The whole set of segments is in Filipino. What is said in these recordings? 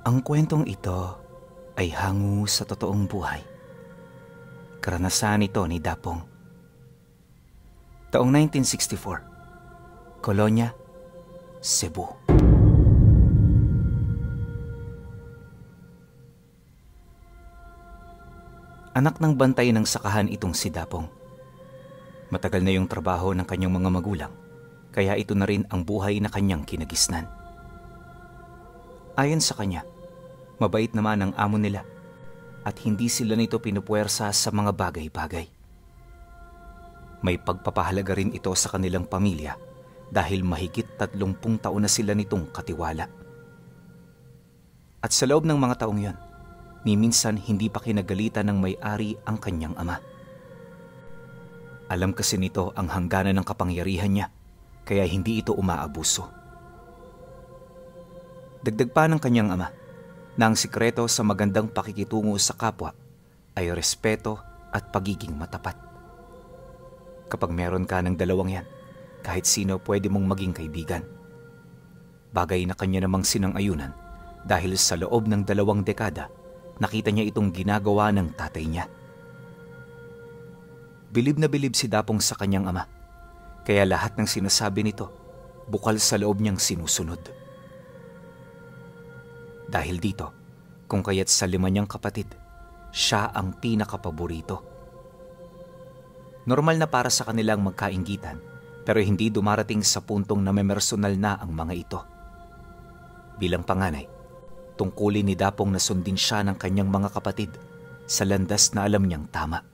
Ang kwentong ito ay hango sa totoong buhay. Karanasan ito ni Dapong. Taong 1964, Colonia, Cebu. Anak ng bantay ng sakahan itong si Dapong. Matagal na yung trabaho ng kanyang mga magulang, kaya ito na rin ang buhay na kanyang kinagisnan. Ayon sa kanya, mabait naman ang amo nila at hindi sila nito pinupuwersa sa mga bagay-bagay. May pagpapahalaga rin ito sa kanilang pamilya dahil mahigit 30 taon na sila nitong katiwala. At sa loob ng mga taong yon, ni minsan hindi pa kinagalitan ng may-ari ang kanyang ama. Alam kasi nito ang hangganan ng kapangyarihan niya, kaya hindi ito umaabuso. Dagdag pa ng kanyang ama na ang sikreto sa magandang pakikitungo sa kapwa ay respeto at pagiging matapat. Kapag meron ka ng dalawang yan, kahit sino pwede mong maging kaibigan. Bagay na kanya namang sinang-ayunan dahil sa loob ng 2 dekada, nakita niya itong ginagawa ng tatay niya. Bilib na bilib si Dapong sa kanyang ama, kaya lahat ng sinasabi nito, bukal sa loob niyang sinusunod. Dahil dito, kung kaya't sa 5 niyang kapatid, siya ang pinakapaborito. Normal na para sa kanilang magkainggitan, pero hindi dumarating sa puntong na memersonal na ang mga ito. Bilang panganay, tungkulin ni Dapong na sundin siya ng kanyang mga kapatid sa landas na alam niyang tama.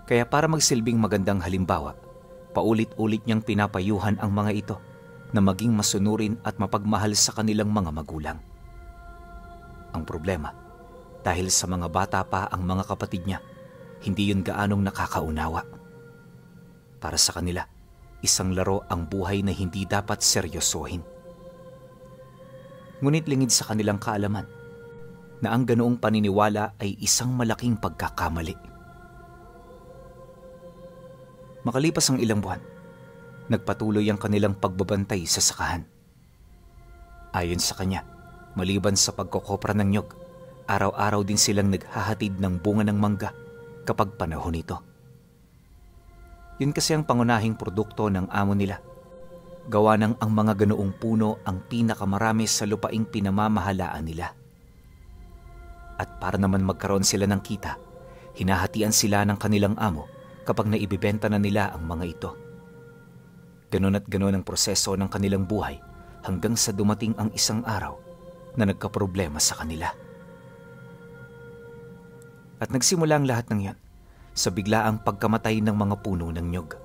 Kaya para magsilbing magandang halimbawa, paulit-ulit niyang pinapayuhan ang mga ito na maging masunurin at mapagmahal sa kanilang mga magulang. Ang problema, dahil sa mga bata pa ang mga kapatid niya, hindi yun gaanong nakakaunawa. Para sa kanila, isang laro ang buhay na hindi dapat seryosohin. Ngunit lingid sa kanilang kaalaman na ang ganoong paniniwala ay isang malaking pagkakamali. Makalipas ang ilang buwan, nagpatuloy ang kanilang pagbabantay sa sakahan. Ayon sa kanya, maliban sa pagkokopra ng nyog, araw-araw din silang naghahatid ng bunga ng mangga kapag panahon nito. Yun kasi ang pangunahing produkto ng amo nila. Gawa ng ang mga ganoong puno ang pinakamarami sa lupaing pinamamahalaan nila. At para naman magkaroon sila ng kita, hinahatian sila ng kanilang amo kapag naibibenta na nila ang mga ito. Ganon at ganon ang proseso ng kanilang buhay hanggang sa dumating ang isang araw na nagkaproblema sa kanila. At nagsimula ang lahat ng yan sa biglaang pagkamatay ng mga puno ng nyog.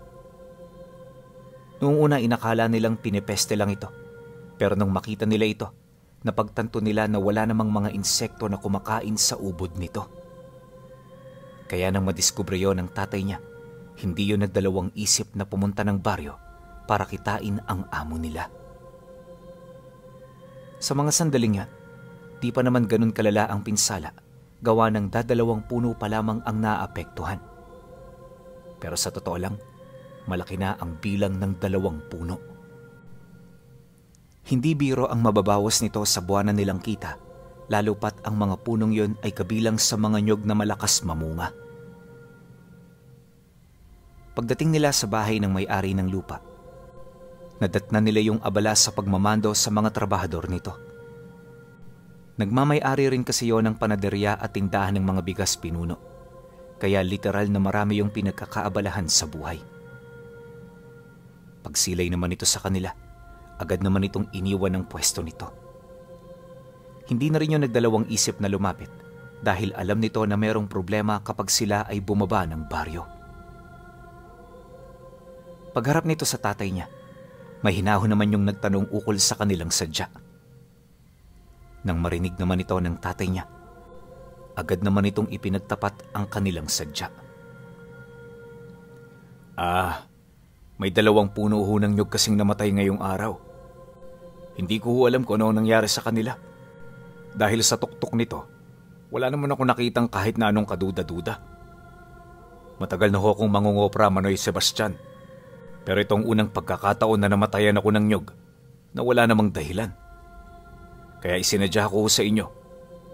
Noong una inakala nilang pinepeste lang ito, pero nang makita nila ito, napagtanto nila na wala namang mga insekto na kumakain sa ubod nito. Kaya nang madiskubre yon ng tatay niya, hindi yun nagdalawang isip na pumunta ng baryo para kitain ang amo nila. Sa mga sandaling yan, di pa naman ganun kalala ang pinsala, gawa ng 2 puno pa lamang ang naapektuhan. Pero sa totoo lang, malaki na ang bilang ng 2 puno. Hindi biro ang mababawas nito sa buwanan nilang kita, lalo pat ang mga punong yon ay kabilang sa mga nyog na malakas mamunga. Pagdating nila sa bahay ng may-ari ng lupa, nadatnan nila yung abala sa pagmamando sa mga trabahador nito. Nagmamay-ari rin kasi yon ng panaderya at tindahan ng mga bigas pinuno, kaya literal na marami yung pinagkakaabalahan sa buhay. Pagsilay naman ito sa kanila, agad naman itong iniwan ng pwesto nito. Hindi na rin yung nagdalawang isip na lumapit dahil alam nito na mayroong problema kapag sila ay bumaba ng baryo. Pagharap nito sa tatay niya, may hinahon naman yung nagtanong ukol sa kanilang sadya. Nang marinig naman ito ng tatay niya, agad naman itong ipinagtapat ang kanilang sadya. May 2 puno ho ng nyog kasing namatay ngayong araw. Hindi ko ho alam kung ano nangyari sa kanila. Dahil sa tuktok nito, wala naman ako nakitang kahit na anong kaduda-duda. Matagal na ho akong mangungopra, Manoy Sebastian. Pero itong unang pagkakataon na namatayan ako ng nyog na wala namang dahilan. Kaya isinadya ko sa inyo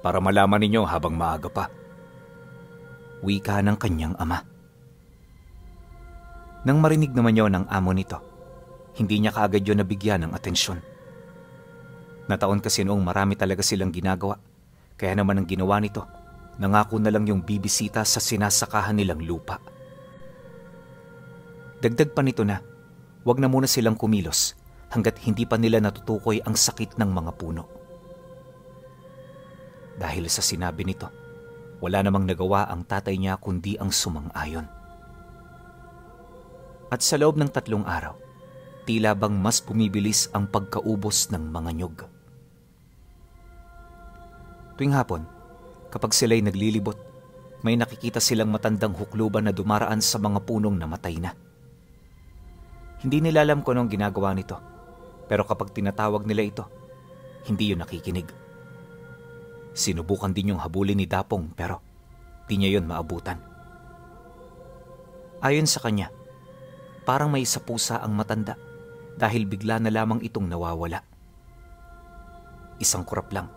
para malaman ninyo habang maaga pa. Wika ng kanyang ama. Nang marinig naman yon ng amo nito, hindi niya kaagad yon nabigyan ng atensyon. Nataon kasi noong marami talaga silang ginagawa, kaya naman ang ginawa nito, nangako na lang yung bibisita sa sinasakahan nilang lupa. Dagdag pa nito na, wag na muna silang kumilos hanggat hindi pa nila natutukoy ang sakit ng mga puno. Dahil sa sinabi nito, wala namang nagawa ang tatay niya kundi ang sumang-ayon. At sa loob ng 3 araw, tila bang mas bumibilis ang pagkaubos ng mga nyug. Tuwing hapon, kapag sila'y naglilibot, may nakikita silang matandang hukluban na dumaraan sa mga punong namatay na. Hindi nila alam kung anong ginagawa nito, pero kapag tinatawag nila ito, hindi yun nakikinig. Sinubukan din yung habulin ni Dapong pero di niya yun maabutan. Ayon sa kanya, parang may sapusa ang matanda dahil bigla na lamang itong nawawala. Isang kurap lang,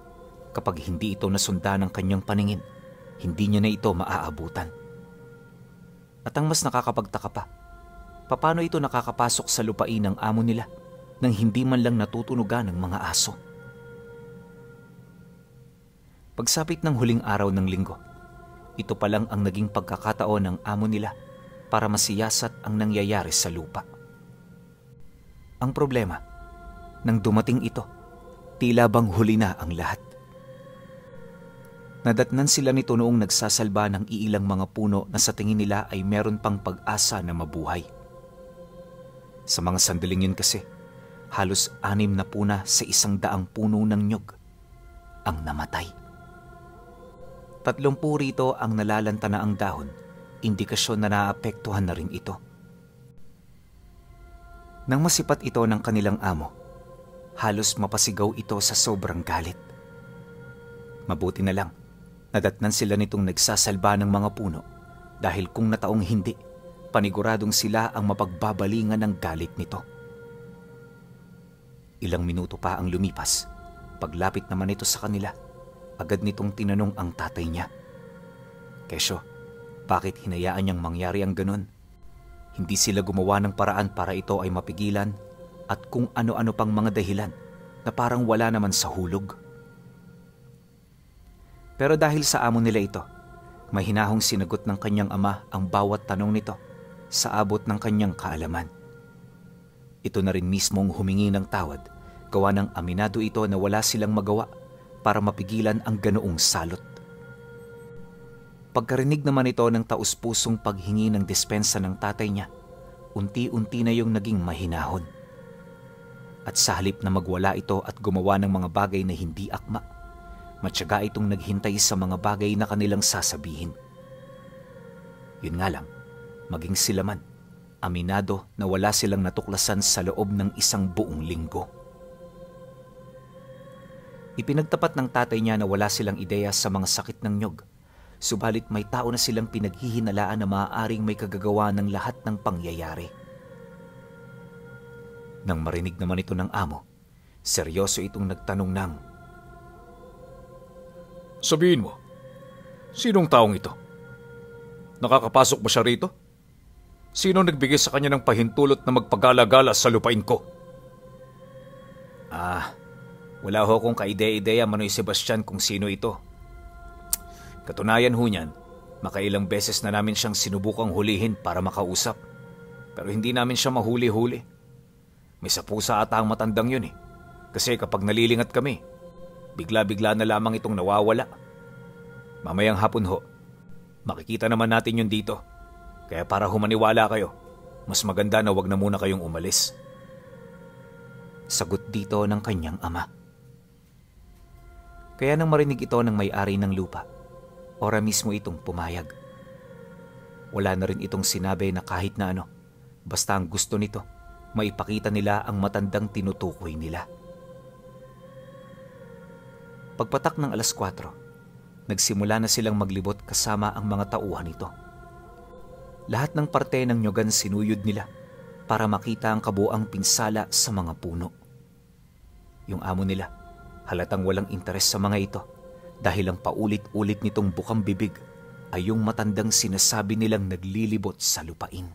kapag hindi ito nasundan ng kanyang paningin, hindi niya na ito maaabutan. At ang mas nakakapagtaka pa, paano ito nakakapasok sa lupain ng amo nila nang hindi man lang natutunugan ng mga aso? Pagsapit ng huling araw ng linggo, ito pa lang ang naging pagkakataon ng amo nila para masiyasat ang nangyayari sa lupa. Ang problema, nang dumating ito, tila bang huli na ang lahat. Nadatnan sila nito noong nagsasalba ng iilang mga puno na sa tingin nila ay meron pang pag-asa na mabuhay. Sa mga sandaling yun kasi, halos 6 na puna sa 100 puno ng nyug ang namatay. 30 rito ang nalalanta na ang dahon, indikasyon na naapektuhan na rin ito. Nang masipat ito ng kanilang amo, halos mapasigaw ito sa sobrang galit. Mabuti na lang, nadatnan sila nitong nagsasalba ng mga puno dahil kung nataong hindi, paniguradong sila ang mapagbabalingan ng galit nito. Ilang minuto pa ang lumipas, paglapit naman ito sa kanila, agad nitong tinanong ang tatay niya. Kesyo, bakit hinayaan niyang mangyari ang ganun? Hindi sila gumawa ng paraan para ito ay mapigilan at kung ano-ano pang mga dahilan na parang wala naman sa hulog. Pero dahil sa amo nila ito, mahinahong sinagot ng kanyang ama ang bawat tanong nito sa abot ng kanyang kaalaman. Ito na rin mismong humingi ng tawad, gawa ng aminado ito na wala silang magawa para mapigilan ang ganoong salot. Pagkarinig naman ito ng taus-pusong paghingi ng dispensa ng tatay niya, unti-unti na yung naging mahinahon. At sa halip na magwala ito at gumawa ng mga bagay na hindi akma, matyaga itong naghintay sa mga bagay na kanilang sasabihin. Yun nga lang, maging sila man, aminado na wala silang natuklasan sa loob ng 1 buong linggo. Ipinagtapat ng tatay niya na wala silang ideya sa mga sakit ng nyog, subalit may tao na silang pinaghihinalaan na maaaring may kagagawa ng lahat ng pangyayari. Nang marinig naman ito ng amo, seryoso itong nagtanong ng, Sabihin mo, sinong taong ito? Nakakapasok ba siya rito? Sino nagbigay sa kanya ng pahintulot na magpagala-gala sa lupain ko? Wala ho akong kaide-ideya Manoy Sebastian kung sino ito. Katunayan ho niyan, makailang beses na namin siyang sinubukang hulihin para makausap. Pero hindi namin siya mahuli-huli. May sapusa ata ang matandang yun eh. Kasi kapag nalilingat kami, bigla-bigla na lamang itong nawawala. Mamayang hapon ho, makikita naman natin yun dito. Kaya para humaniwala kayo, mas maganda na wag na muna kayong umalis. Sagot dito ng kanyang ama. Kaya nang marinig ito ng may-ari ng lupa, ora mismo itong pumayag. Wala na rin itong sinabi na kahit na ano, basta ang gusto nito, maipakita nila ang matandang tinutukoy nila. Pagpatak ng 4:00, nagsimula na silang maglibot kasama ang mga tauhan nito. Lahat ng parte ng nyogan sinuyod nila para makita ang kabuang pinsala sa mga puno. Yung amo nila, Halatang walang interes sa mga ito dahil ang paulit-ulit nitong bukang bibig ay yung matandang sinasabi nilang naglilibot sa lupain.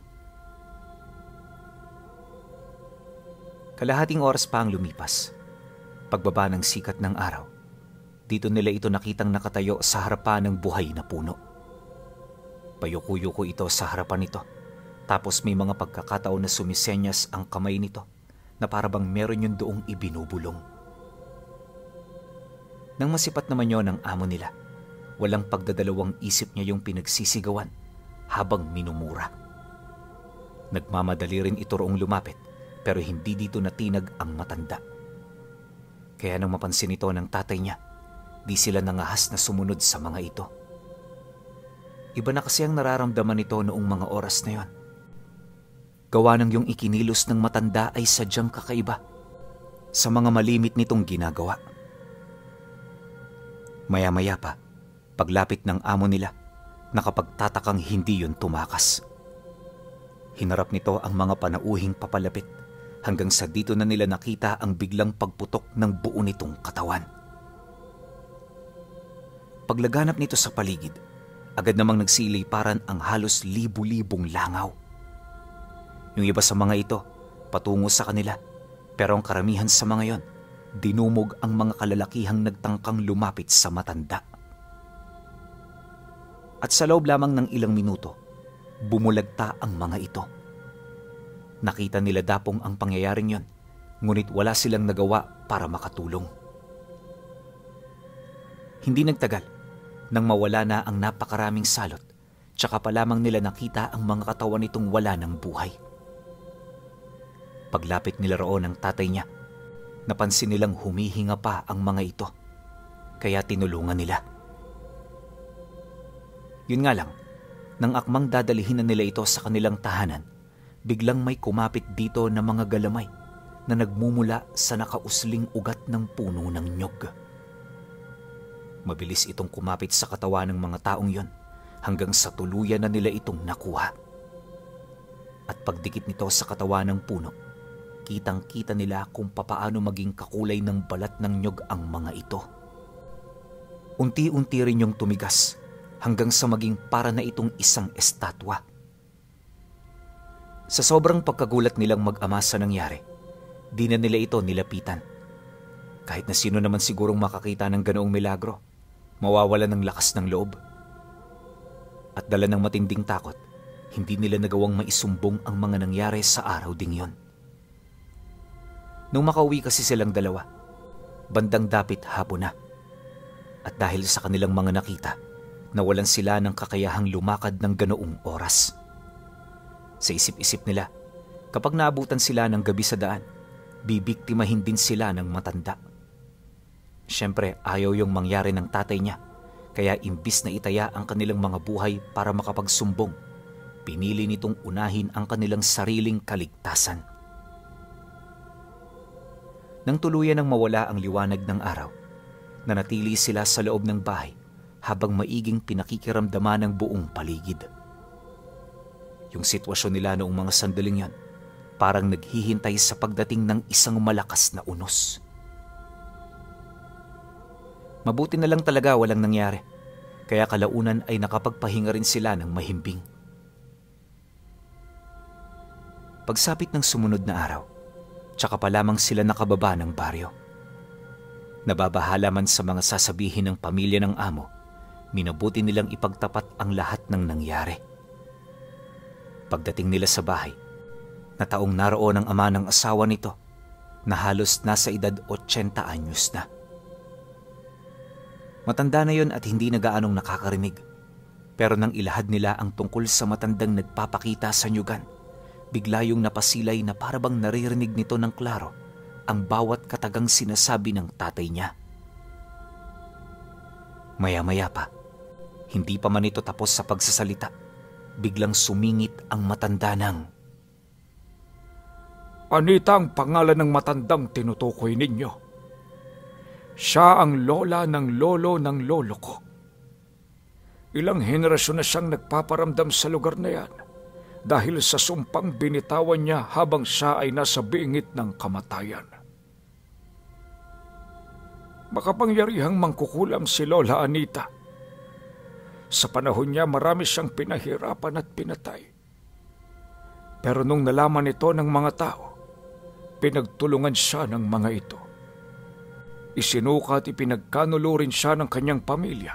Kalahating oras pa ang lumipas. Pagbaba ng sikat ng araw, dito nila ito nakitang nakatayo sa harapan ng buhay na puno. Payuko-yuko ito sa harapan nito, tapos may mga pagkakataon na sumisenyas ang kamay nito na parabang meron yung doong ibinubulong. Nang masipat naman yon ng amo nila, walang pagdadalawang isip niya yung pinagsisigawan habang minumura. Nagmamadali rin ito roong lumapit pero hindi dito natinag ang matanda. Kaya nang mapansin ito ng tatay niya, di sila nangahas na sumunod sa mga ito. Iba na kasi ang nararamdaman nito noong mga oras na yon. Gawa ng yung ikinilos ng matanda ay sadyang kakaiba sa mga malimit nitong ginagawa. Maya-maya pa, paglapit ng amo nila, nakapagtatakang hindi yun tumakas. Hinarap nito ang mga panauhing papalapit hanggang sa dito na nila nakita ang biglang pagputok ng buo nitong katawan. Paglaganap nito sa paligid, agad namang nagsiliparan ang halos libu-libong langaw. Yung iba sa mga ito, patungo sa kanila, pero ang karamihan sa mga yon, dinumog ang mga kalalakihang nagtangkang lumapit sa matanda. At sa loob lamang ng ilang minuto, bumulagta ang mga ito. Nakita nila dapong ang pangyayaring yon, ngunit wala silang nagawa para makatulong. Hindi nagtagal, nang mawala na ang napakaraming salot, tsaka pa lamang nila nakita ang mga katawan nitong wala ng buhay. Paglapit nila roon ng tatay niya, napansin nilang humihinga pa ang mga ito, kaya tinulungan nila. Yun nga lang, nang akmang dadalihin na nila ito sa kanilang tahanan, biglang may kumapit dito na mga galamay na nagmumula sa nakausling ugat ng puno ng nyog. Mabilis itong kumapit sa katawan ng mga taong yon hanggang sa tuluyan na nila itong nakuha. At pagdikit nito sa katawan ng puno, kitang-kita nila kung papaano maging kakulay ng balat ng nyog ang mga ito. Unti-unti rin yung tumigas hanggang sa maging para na itong isang estatwa. Sa sobrang pagkagulat nilang mag-ama sa nangyari, di na nila ito nilapitan. Kahit na sino naman sigurong makakita ng ganoong milagro, mawawala ng lakas ng loob. At dala ng matinding takot, hindi nila nagawang maisumbong ang mga nangyari sa araw ding yon. Nung makauwi kasi silang dalawa, bandang dapit hapon na. At dahil sa kanilang mga nakita, nawalan sila ng kakayahang lumakad ng ganoong oras. Sa isip-isip nila, kapag naabutan sila ng gabi sa daan, bibiktimahin din sila ng matanda. Siyempre, ayaw yung mangyari ng tatay niya, kaya imbis na itaya ang kanilang mga buhay para makapagsumbong, pinili nitong unahin ang kanilang sariling kaligtasan. Nang tuluyan ng mawala ang liwanag ng araw, nanatili sila sa loob ng bahay habang maiging pinakikiramdaman ng buong paligid. Yung sitwasyon nila noong mga sandaling yan, parang naghihintay sa pagdating ng isang malakas na unos. Mabuti na lang talaga walang nangyari, kaya kalaunan ay nakapagpahinga rin sila ng mahimbing. Pagsapit ng sumunod na araw, tsaka pa lamang sila nakababa ng baryo. Nababahala man sa mga sasabihin ng pamilya ng amo, minabuti nilang ipagtapat ang lahat ng nangyari. Pagdating nila sa bahay, nataong naroon ang ama ng asawa nito na halos nasa edad 80 anyos na. Matanda na yon at hindi na gaanong nakakarinig, pero nang ilahad nila ang tungkol sa matandang nagpapakita sa nyugan, bigla yung napasilay na parabang naririnig nito ng klaro ang bawat katagang sinasabi ng tatay niya. Maya-maya pa, hindi pa man ito tapos sa pagsasalita, biglang sumingit ang matanda ng, "Anita ang pangalan ng matandang tinutukoy ninyo? Siya ang lola ng lolo ko. Ilang henerasyon na siyang nagpaparamdam sa lugar na yan dahil sa sumpang binitawan niya habang siya ay nasa bingit ng kamatayan." Makapangyarihang mangkukulam si Lola Anita. Sa panahon niya marami siyang pinahirapan at pinatay. Pero nung nalaman ito ng mga tao, pinagtulungan siya ng mga ito. Isinuka at ipinagkanulo rin siya ng kanyang pamilya.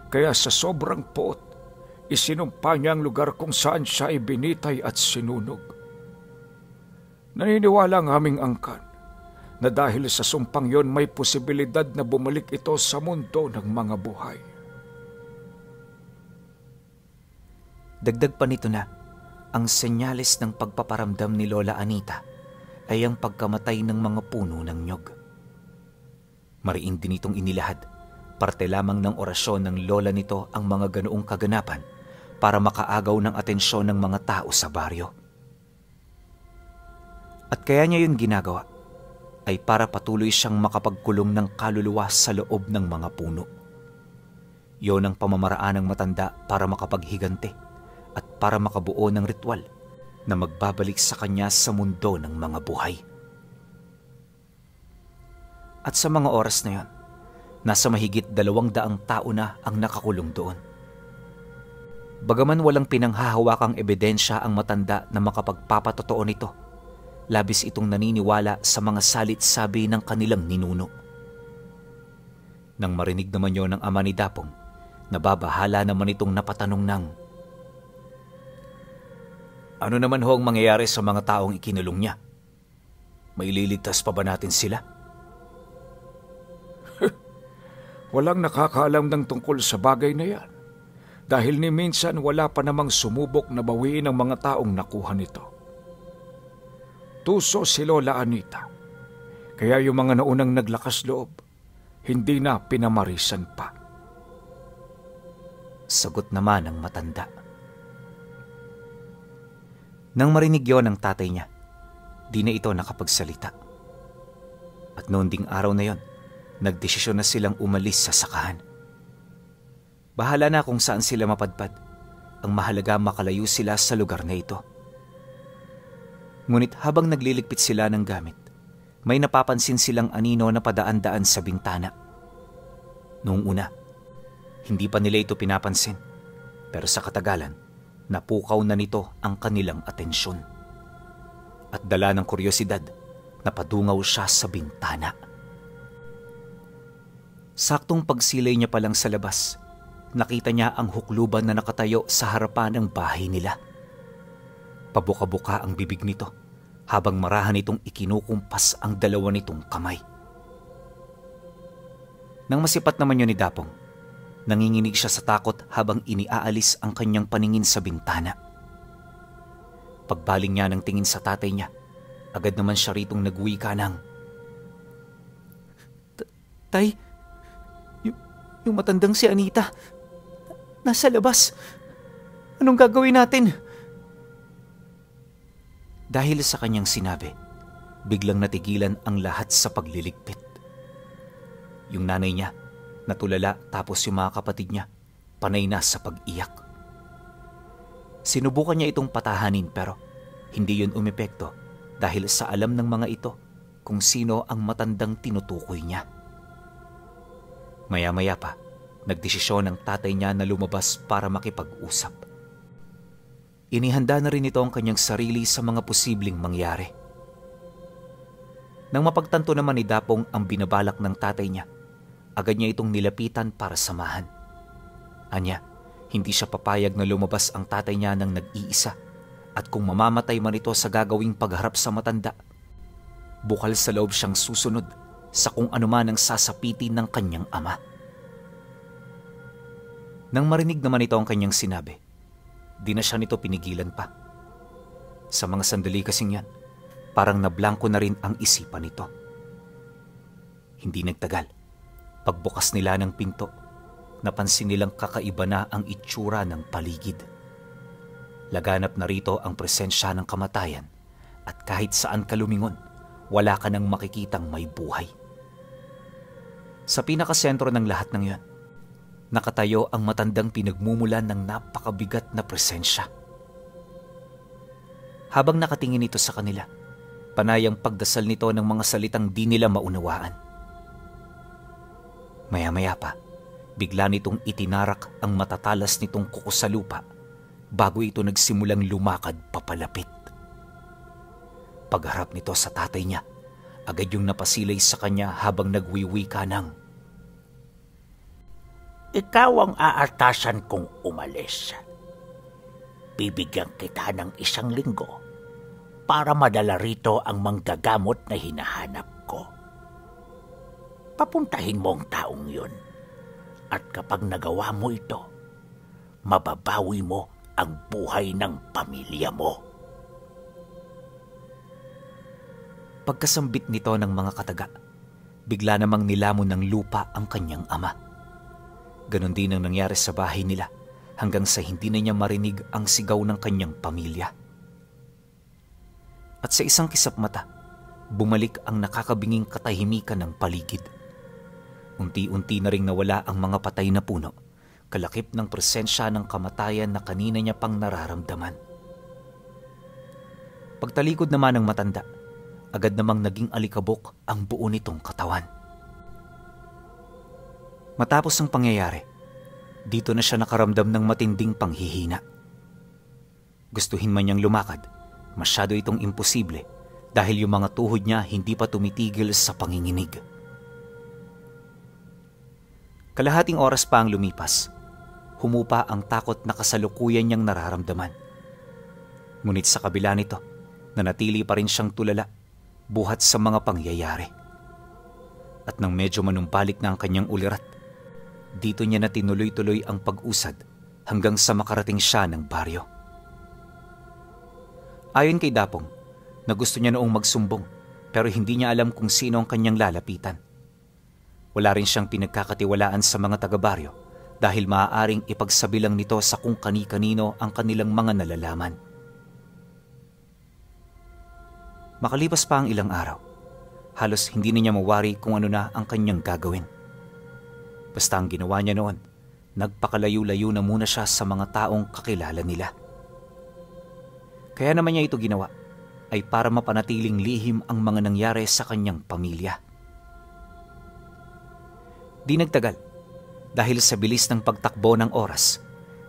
Kaya sa sobrang poot, isinumpa niya ang lugar kung saan siya ibinitay at sinunog. Naniniwala ang aming angkan na dahil sa sumpang yon may posibilidad na bumalik ito sa mundo ng mga buhay. Dagdag pa nito na, ang senyales ng pagpaparamdam ni Lola Anita ay ang pagkamatay ng mga puno ng nyog. Mariin din itong inilahad, parte lamang ng orasyon ng lola nito ang mga ganoong kaganapan para makaagaw ng atensyon ng mga tao sa baryo. At kaya niya yun ginagawa ay para patuloy siyang makapagkulong ng kaluluwa sa loob ng mga puno. Yon ang pamamaraan ng matanda para makapaghiganti at para makabuo ng ritual na magbabalik sa kanya sa mundo ng mga buhay. At sa mga oras na yon, nasa mahigit 200 tao na ang nakakulong doon. Bagaman walang pinanghahawakang ebidensya ang matanda na makapagpapatotoo nito, labis itong naniniwala sa mga salit-sabi ng kanilang ninuno. Nang marinig naman yon ng ama ni Dapong, nababahala naman itong napatanong ng, "Ano naman ho ang mangyayari sa mga taong ikinulong niya? Maililigtas pa ba natin sila?" Walang nakakaalam ng tungkol sa bagay na yan. Dahil ni minsan wala pa namang sumubok na bawiin ang mga taong nakuha nito. Tuso si Lola Anita. Kaya yung mga naunang naglakas loob, hindi na pinamarisan pa. Sagot naman ng matanda. Nang marinig yon ng tatay niya, di na ito nakapagsalita. At noon ding araw na yon, nagdesisyon na silang umalis sa sakahan. Bahala na kung saan sila mapadpad. Ang mahalaga makalayo sila sa lugar na ito. Ngunit habang nagliligpit sila ng gamit, may napapansin silang anino na padaan-daan sa bintana. Noong una, hindi pa nila ito pinapansin. Pero sa katagalan, napukaw na nito ang kanilang atensyon. At dala ng kuryosidad, napadungaw siya sa bintana. Saktong pagsilay niya pa lang sa labas, nakita niya ang hukluban na nakatayo sa harapan ng bahay nila. Pabuka-buka ang bibig nito habang marahan itong ikinukumpas ang dalawa nitong kamay. Nang masipat naman yun ni Dapong, nanginginig siya sa takot habang iniaalis ang kanyang paningin sa bintana. Pagbaling niya ng tingin sa tatay niya, agad naman siya ritong nagwika ng, "Tay, yung matandang si Anita, nasa labas. Anong gagawin natin?" Dahil sa kanyang sinabi, biglang natigilan ang lahat sa pagliligpit. Yung nanay niya, natulala, tapos yung mga kapatid niya, panay na sa pag-iyak. Sinubukan niya itong patahanin pero hindi yun umepekto dahil sa alam ng mga ito kung sino ang matandang tinutukoy niya. Maya-maya pa, nagdesisyon ang tatay niya na lumabas para makipag-usap. Inihanda na rin ito ang kanyang sarili sa mga posibleng mangyari. Nang mapagtanto naman ni Dapong ang binabalak ng tatay niya, agad niya itong nilapitan para samahan. Anya, hindi siya papayag na lumabas ang tatay niya nang nag-iisa at kung mamamatay man ito sa gagawing pagharap sa matanda, bukal sa loob siyang susunod sa kung anuman ang sasapitin ng kanyang ama. Nang marinig naman ito ang kanyang sinabi, di na siya nito pinigilan pa. Sa mga sandali kasing yan, parang nablangko na rin ang isipan nito. Hindi nagtagal, pagbukas nila ng pinto, napansin nilang kakaiba na ang itsura ng paligid. Laganap na rito ang presensya ng kamatayan at kahit saan ka lumingon, wala ka nang makikitang may buhay. Sa pinakasentro ng lahat ng yon, nakatayo ang matandang pinagmumulan ng napakabigat na presensya. Habang nakatingin ito sa kanila, panay ang pagdasal nito ng mga salitang di nila maunawaan. Maya-maya pa, bigla nitong itinarak ang matatalas nitong kuko sa lupa bago ito nagsimulang lumakad papalapit. Pagharap nito sa tatay niya, agad yung napasilay sa kanya habang nagwiwika ng, "Ikaw ang aatasan kong umalis. Bibigyan kita ng 1 linggo para madala rito ang manggagamot na hinahanap ko. Papuntahin mo ang taong yun. At kapag nagawa mo ito, mababawi mo ang buhay ng pamilya mo." Pagkasambit nito ng mga kataga, bigla namang nilamon ng lupa ang kanyang ama. Ganon din ang nangyari sa bahay nila hanggang sa hindi na niya marinig ang sigaw ng kanyang pamilya. At sa isang kisap mata, bumalik ang nakakabinging katahimikan ng paligid. Unti-unti na ring nawala ang mga patay na puno, kalakip ng presensya ng kamatayan na kanina niya pang nararamdaman. Pagtalikod naman ng matanda, agad namang naging alikabok ang buo nitong katawan. Matapos ang pangyayari, dito na siya nakaramdam ng matinding panghihina. Gustuhin man niyang lumakad, masyado itong imposible dahil yung mga tuhod niya hindi pa tumitigil sa panginginig. Kalahating oras pa ang lumipas, humupa ang takot na kasalukuyan niyang nararamdaman. Ngunit sa kabila nito, nanatili pa rin siyang tulala buhat sa mga pangyayari. At nang medyo manumbalik na ang kanyang ulirat, dito niya na tinuloy-tuloy ang pag-usad hanggang sa makarating siya ng baryo. Ayon kay Dapong, na gusto niya noong magsumbong pero hindi niya alam kung sino ang kanyang lalapitan. Wala rin siyang pinagkakatiwalaan sa mga taga-baryo dahil maaaring ipagsabilang nito sa kung kani-kanino ang kanilang mga nalalaman. Makalipas pa ang ilang araw, halos hindi na niya mawari kung ano na ang kanyang gagawin. Basta ang ginawa niya noon, nagpakalayo-layo na muna siya sa mga taong kakilala nila. Kaya naman niya ito ginawa ay para mapanatiling lihim ang mga nangyari sa kanyang pamilya. Di nagtagal, dahil sa bilis ng pagtakbo ng oras,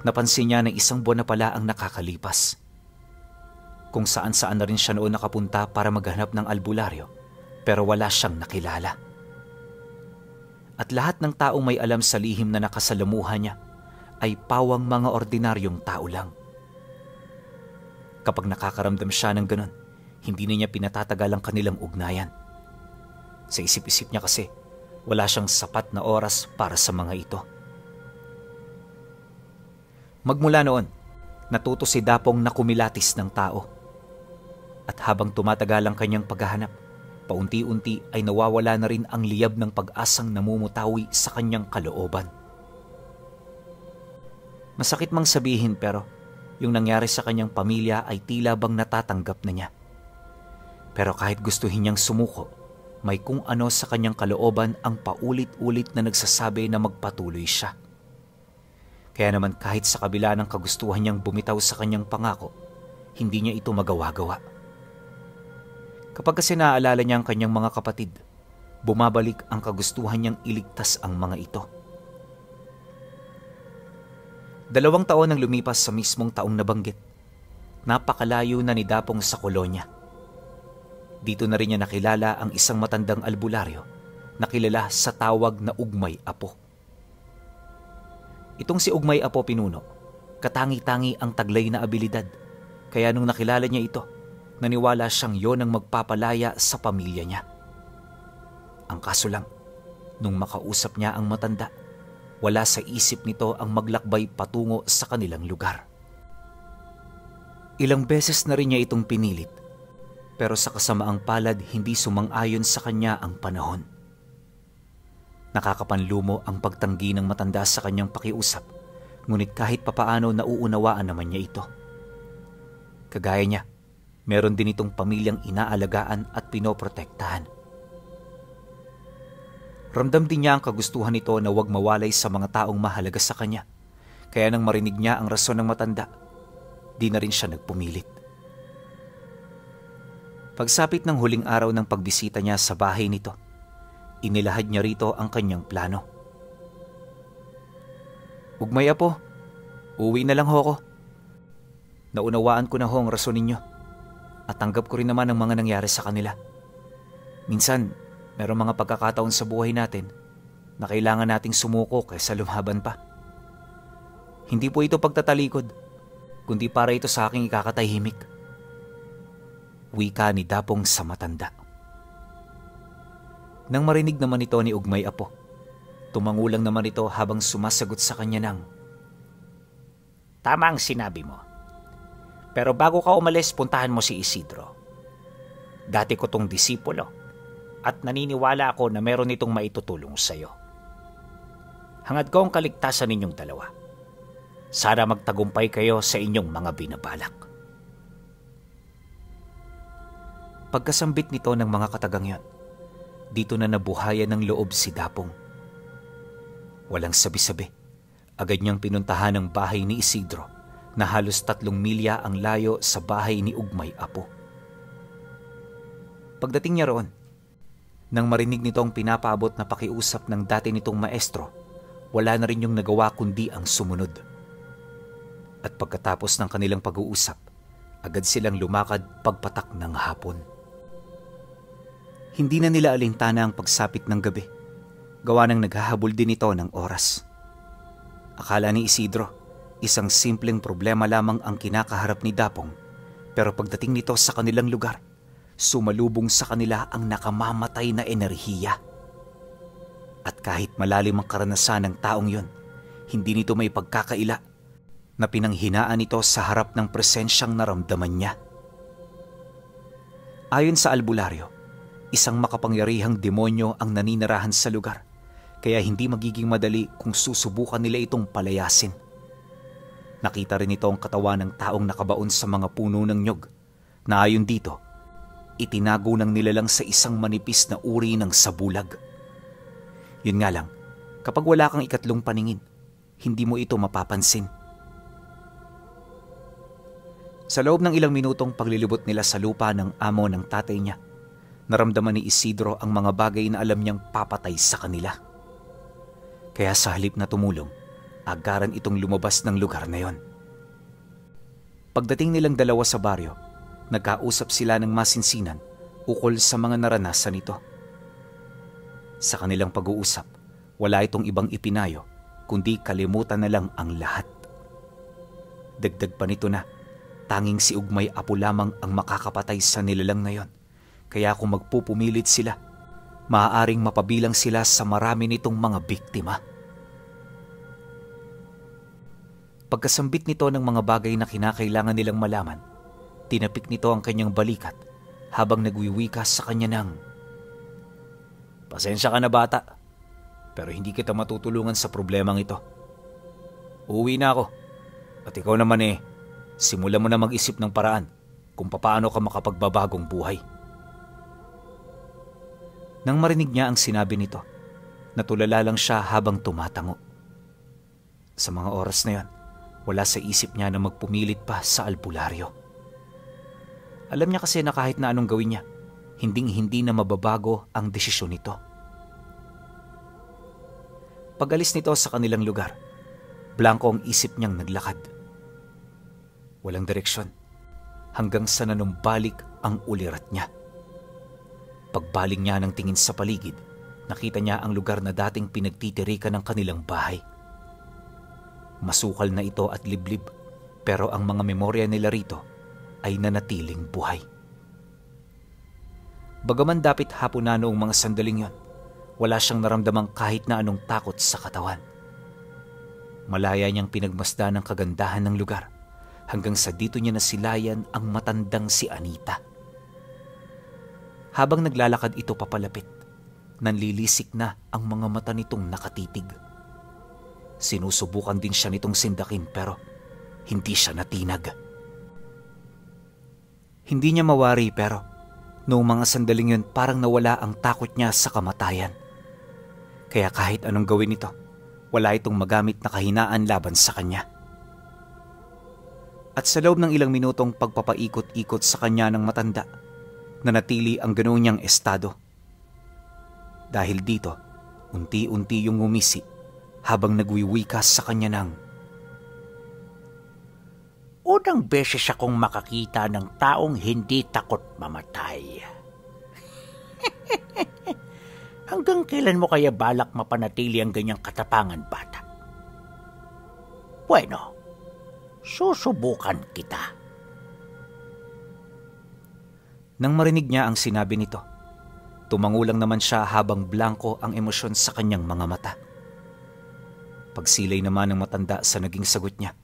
napansin niya na 1 buwan na pala ang nakakalipas. Kung saan-saan na rin siya noon nakapunta para maghanap ng albularyo, pero wala siyang nakilala. At lahat ng taong may alam sa lihim na nakasalamuhan niya ay pawang mga ordinaryong tao lang. Kapag nakakaramdam siya ng ganon, hindi na niya pinatatagal ang kanilang ugnayan. Sa isip-isip niya kasi, wala siyang sapat na oras para sa mga ito. Magmula noon, natuto si Dapong na kumilatis ng tao. At habang tumatagal ang kanyang paghahanap, paunti-unti ay nawawala na rin ang liyab ng pag-asang namumutawi sa kanyang kalooban. Masakit mang sabihin pero yung nangyari sa kanyang pamilya ay tila bang natatanggap na niya. Pero kahit gustuhin niyang sumuko, may kung ano sa kanyang kalooban ang paulit-ulit na nagsasabi na magpatuloy siya. Kaya naman kahit sa kabila ng kagustuhan niyang bumitaw sa kanyang pangako, hindi niya ito magawa-gawa. Kapag kasi naaalala niya ang kanyang mga kapatid, bumabalik ang kagustuhan niyang iligtas ang mga ito. 2 taon nang lumipas sa mismong taong nabanggit, napakalayo na ni Dapong sa kolonya. Dito na rin niya nakilala ang isang matandang albularyo na kilala sa tawag na Ugmay Apo. Itong si Ugmay Apo Pinuno, katangi-tangi ang taglay na abilidad, kaya nung nakilala niya ito, naniwala siyang yon ang magpapalaya sa pamilya niya. Ang kaso lang, nung makausap niya ang matanda, wala sa isip nito ang maglakbay patungo sa kanilang lugar. Ilang beses na rin niya itong pinilit, pero sa kasamaang palad hindi sumang-ayon sa kanya ang panahon. Nakakapanlumo ang pagtanggi ng matanda sa kanyang pakiusap, ngunit kahit papaano nauunawaan naman niya ito. Kagaya niya, meron din itong pamilyang inaalagaan at pinoprotektahan. Ramdam din niya ang kagustuhan nito na huwag mawalay sa mga taong mahalaga sa kanya. Kaya nang marinig niya ang rason ng matanda, di na rin siya nagpumilit. Pagsapit ng huling araw ng pagbisita niya sa bahay nito, inilahad niya rito ang kanyang plano. Ugmay apo, uwi na lang ho ko. Naunawaan ko na ho ang rason ninyo at tanggap ko rin naman ang mga nangyari sa kanila. Minsan, merong mga pagkakataon sa buhay natin na kailangan nating sumuko kaysa lumaban pa. Hindi po ito pagtatalikod, kundi para ito sa aking ikakatahimik. Wika ni Dapong sa matanda. Nang marinig naman ito ni Ugmay apo, tumangulang naman ito habang sumasagot sa kanya ng, Tama ang sinabi mo. Pero bago ka umalis, puntahan mo si Isidro. Dati ko tong disipulo at naniniwala ako na meron itong maitutulong sa iyo. Hangad ko ang kaligtasan ninyong dalawa. Sana magtagumpay kayo sa inyong mga binabalak. Pagkasambit nito ng mga katagang yon, dito na nabuhayan ng loob si Dapong. Walang sabi-sabi, agad niyang pinuntahan ang bahay ni Isidro na halos 3 milya ang layo sa bahay ni Ugmay apo. Pagdating niya roon, nang marinig nito ang pinapaabot na pakiusap ng dati nitong maestro, wala na rin yung nagawa kundi ang sumunod. At pagkatapos ng kanilang pag-uusap, agad silang lumakad pagpatak ng hapon. Hindi na nila alintana ang pagsapit ng gabi, gawa ng naghahabol din ito ng oras. Akala ni Isidro, isang simpleng problema lamang ang kinakaharap ni Dapong, pero pagdating nito sa kanilang lugar, sumalubong sa kanila ang nakamamatay na enerhiya. At kahit malalim ang karanasan ng taong yon, hindi nito may pagkakaila na pinanghinaan ito sa harap ng presensyang naramdaman niya. Ayon sa albularyo, isang makapangyarihang demonyo ang naninirahan sa lugar, kaya hindi magiging madali kung susubukan nila itong palayasin. Nakita rin ito ang katawan ng taong nakabaon sa mga puno ng nyog, na ayon dito, itinago ng nilalang sa isang manipis na uri ng sabulag. Yun nga lang, kapag wala kang ikatlong paningin, hindi mo ito mapapansin. Sa loob ng ilang minutong paglilibot nila sa lupa ng amo ng tatay niya, naramdaman ni Isidro ang mga bagay na alam niyang papatay sa kanila. Kaya sa halip na tumulong, agaran itong lumabas ng lugar na yon. Pagdating nilang dalawa sa baryo, nagkausap sila ng masinsinan ukol sa mga naranasan nito. Sa kanilang pag-uusap, wala itong ibang ipinayo, kundi kalimutan na lang ang lahat. Dagdag pa nito na, tanging si Ugmay apo lamang ang makakapatay sa nilalang na yon. Kaya kung magpupumilit sila, maaaring mapabilang sila sa marami nitong mga biktima. Pagkasambit nito ng mga bagay na kinakailangan nilang malaman, tinapik nito ang kanyang balikat habang nagwiwika sa kanya ng, Pasensya ka na bata, pero hindi kita matutulungan sa problemang ito. Uuwi na ako, at ikaw naman simulan mo na mag-isip ng paraan kung paano ka makapagbabagong buhay. Nang marinig niya ang sinabi nito, natulala lang siya habang tumatango. Sa mga oras na yon, wala sa isip niya na magpumilit pa sa albularyo. Alam niya kasi na kahit na anong gawin niya, hinding-hindi na mababago ang desisyon nito. Pag-alis nito sa kanilang lugar, blanko ang isip niyang naglakad. Walang direksyon, hanggang sa nanumbalik ang ulirat niya. Pagbaling niya ng tingin sa paligid, nakita niya ang lugar na dating pinagtitirikan ng kanilang bahay. Masukal na ito at liblib, pero ang mga memorya nila rito ay nanatiling buhay. Bagaman dapit hapon na noong mga sandaling yon, wala siyang naramdamang kahit na anong takot sa katawan. Malaya niyang pinagmasdan ang kagandahan ng lugar, hanggang sa dito niya nasilayan ang matandang si Anita. Habang naglalakad ito papalapit, nanlilisik na ang mga mata nitong nakatitig. Sinusubukan din siya nitong sindakin pero hindi siya natinag. Hindi niya mawari pero noong mga sandaling yun parang nawala ang takot niya sa kamatayan. Kaya kahit anong gawin ito, wala itong magamit na kahinaan laban sa kanya. At sa loob ng ilang minutong pagpapaikot-ikot sa kanya ng matanda, nanatili ang ganoon niyang estado. Dahil dito, unti-unti yung ngumisi habang nagwiwikas sa kanya ng, Unang beses akong makakita ng taong hindi takot mamatay. Hanggang kailan mo kaya balak mapanatili ang ganyang katapangan, bata? Bueno, susubukan kita. Nang marinig niya ang sinabi nito, tumangulang naman siya habang blanko ang emosyon sa kanyang mga mata. Pagsilay naman ng matanda sa naging sagot niya,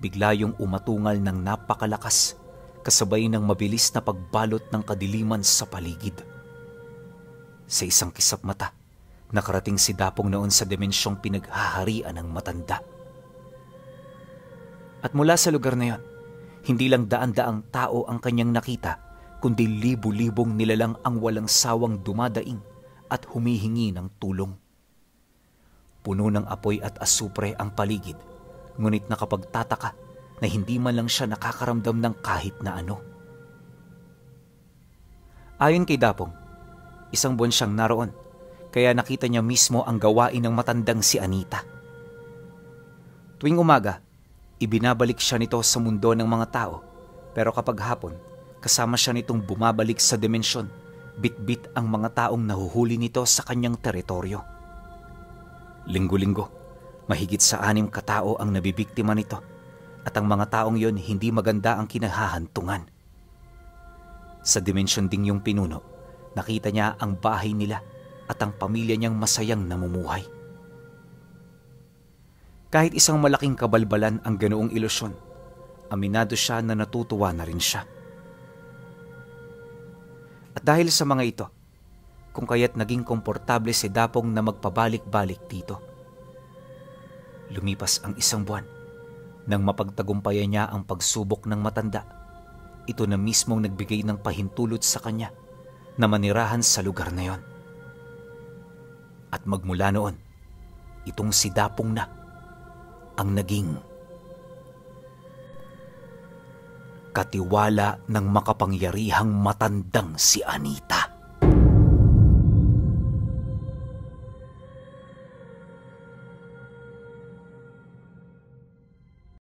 bigla yung umatungal ng napakalakas, kasabay ng mabilis na pagbalot ng kadiliman sa paligid. Sa isang kisap mata, nakarating si Dapong noon sa dimensyong pinaghaharian ng matanda. At mula sa lugar na yon, hindi lang daan-daang tao ang kanyang nakita, kundi libu-libong nilalang ang walang sawang dumadaing at humihingi ng tulong. Puno ng apoy at asupre ang paligid, ngunit nakapagtataka na hindi man lang siya nakakaramdam ng kahit na ano. Ayon kay Dapong, isang buwan siyang naroon, kaya nakita niya mismo ang gawain ng matandang si Anita. Tuwing umaga, ibinabalik siya nito sa mundo ng mga tao, pero kapag hapon, kasama siya nitong bumabalik sa dimensyon, bit-bit ang mga taong nahuhuli nito sa kanyang teritoryo. Linggo-linggo, mahigit sa 6 katao ang nabibiktima nito, at ang mga taong yon hindi maganda ang kinahahantungan. Sa dimensyon ding yung pinuno, nakita niya ang bahay nila at ang pamilya niyang masayang namumuhay. Kahit isang malaking kabalbalan ang ganoong ilusyon, aminado siya na natutuwa na rin siya. At dahil sa mga ito, kung kaya't naging komportable si Dapong na magpabalik-balik dito. Lumipas ang 1 buwan, nang mapagtagumpayan niya ang pagsubok ng matanda, ito na mismong nagbigay ng pahintulot sa kanya na manirahan sa lugar na yon. At magmula noon, itong si Dapong na ang naging katiwala ng makapangyarihang matandang si Anita.